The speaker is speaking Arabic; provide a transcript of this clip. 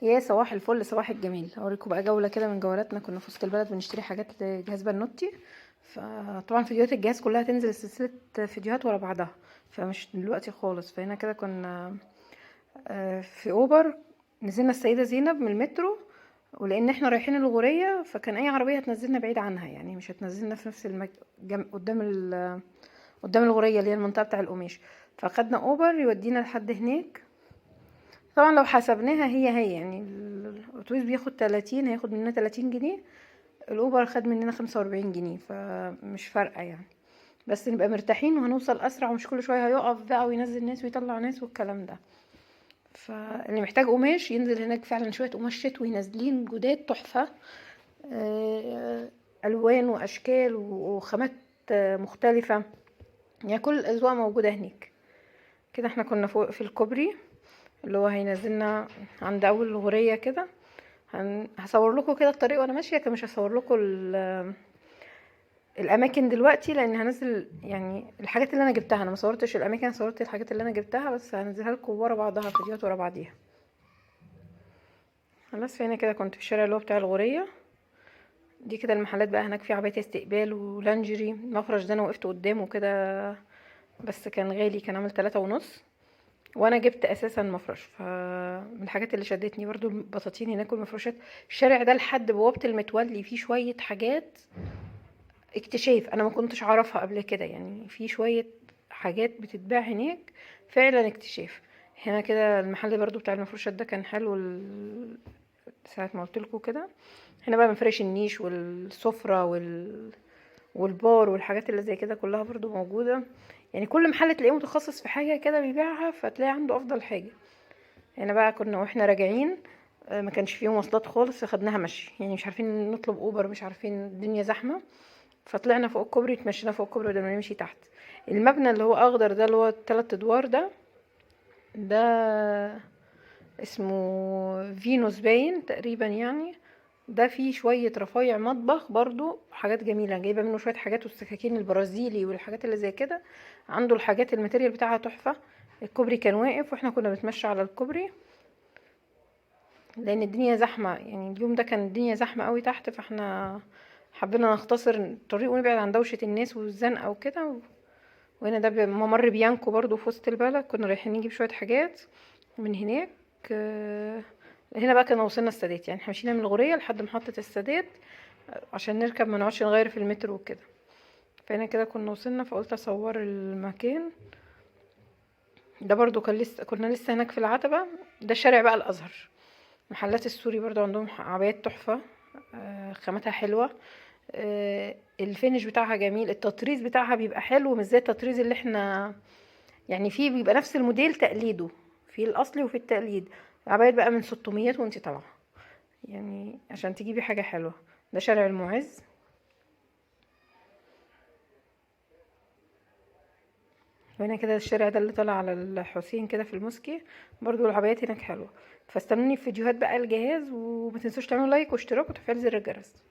يا صباح الفل، صباح الجميل. اوريكم بقى جوله كده من جولاتنا. كنا في وسط البلد بنشتري حاجات لجهاز بنوتي. فطبعا فيديوهات الجهاز كلها تنزل سلسله فيديوهات ورا بعضها، فمش دلوقتي خالص. فهنا كده كنا في اوبر. نزلنا السيده زينب من المترو، ولان احنا رايحين الغوريه فكان اي عربيه هتنزلنا بعيد عنها، يعني مش هتنزلنا في نفس قدام الغوريه اللي هي المنطقه بتاع القماش. فاخدنا اوبر يودينا لحد هناك. طبعا لو حسبناها هي يعني الاتوبيس بياخد 30، هياخد مننا 30 جنيه. الاوبر خد مننا 45 جنيه، فمش فارقه يعني. بس نبقى مرتاحين وهنوصل اسرع، ومش كل شويه هيقف بقى وينزل ناس ويطلع ناس والكلام ده. فاللي محتاج قماش ينزل هناك، فعلا شويه قماش شتوي نازلين جداد تحفه. الوان واشكال وخامات مختلفه، يعني كل الاذواق موجوده هناك. كده احنا كنا فوق في الكوبري اللي هو هينزلنا عند اول غورية كده. هصور لكم كده الطريق وانا ماشيه، كان مش هصور لكم الاماكن دلوقتي لان هنزل يعني الحاجات اللي انا جبتها. انا ما صورتش الاماكن، صورت الحاجات اللي انا جبتها بس، هنزلها لكم ورا بعضها، فيديوهات ورا بعضيها. خلاص، فهنا كده كنت في الشارع اللي هو بتاع الغورية. دي كده المحلات بقى هناك، في عباية استقبال ولانجري. المفرش ده انا وقفت قدامه كده بس كان غالي، كان عامل 3.5، وانا جبت اساسا مفرش. فمن الحاجات اللي شدتني برضو البطاطين هناك والمفروشات. الشارع ده لحد بوابة المتولي فيه شوية حاجات اكتشاف انا ما كنتش اعرفها قبل كده، يعني في شوية حاجات بتتباع هناك فعلا اكتشاف. هنا كده المحل برضو بتاع المفروشات ده كان حلو ساعة ما قلت لكم كده. هنا بقى مفرش النيش والسفرة والبار والحاجات اللي زي كده كلها برضو موجودة. يعني كل محل تلاقيه متخصص في حاجة كده بيبيعها، فتلاقي عنده افضل حاجة. هنا بقى كنا واحنا راجعين، ما كانش فيه مواصلات خالص، فخدناها مشي، يعني مش عارفين نطلب اوبر، مش عارفين، الدنيا زحمة. فطلعنا فوق الكوبري، اتمشينا فوق الكوبري بدل ما نمشي تحت. المبنى اللي هو اخضر ده اللي هو 3 ادوار ده اسمه فينوس باين تقريبا يعني. ده فيه شوية رفايع مطبخ برضو، حاجات جميلة، جايبة منه شوية حاجات، والسكاكين البرازيلي والحاجات اللي زي كده. عنده الحاجات الماتيريال بتاعها تحفة. الكوبري كان واقف واحنا كنا بنتمشى على الكوبري لان الدنيا زحمة، يعني اليوم ده كان الدنيا زحمة قوي تحت، فاحنا حبينا نختصر الطريق ونبعد عن دوشة الناس والزنقة وكده. وهنا ده ممر بيانكو برضو في وسط البلد، كنا رايحين نجيب شوية حاجات من هناك. هنا بقى كنا وصلنا السادات، يعني احنا مشينا من الغورية لحد محطة السادات عشان نركب، ما نقعدش نغير في المترو وكده. فهنا كده كنا وصلنا، فقلت اصور المكان ده. برضو كنا لسه هناك في العتبة. ده الشارع بقى الازهر. محلات السوري برضو عندهم عبايات تحفة، خامتها حلوة. الفينش بتاعها جميل، التطريز بتاعها بيبقى حلو، مش زي التطريز اللي احنا يعني فيه بيبقى نفس الموديل تقليده، في الاصلي وفي التقليد. عبايات بقى من 600 وانت طالعه، يعني عشان تجيبي حاجة حلوة. ده شارع المعز. وهنا كده الشارع ده اللي طالع على الحسين كده في المسكي. برضو العبايات هناك حلوة. فاستنوني في فيديوهات بقى الجهاز، وما تنسوش تعملوا لايك واشتراك وتفعيل زر الجرس.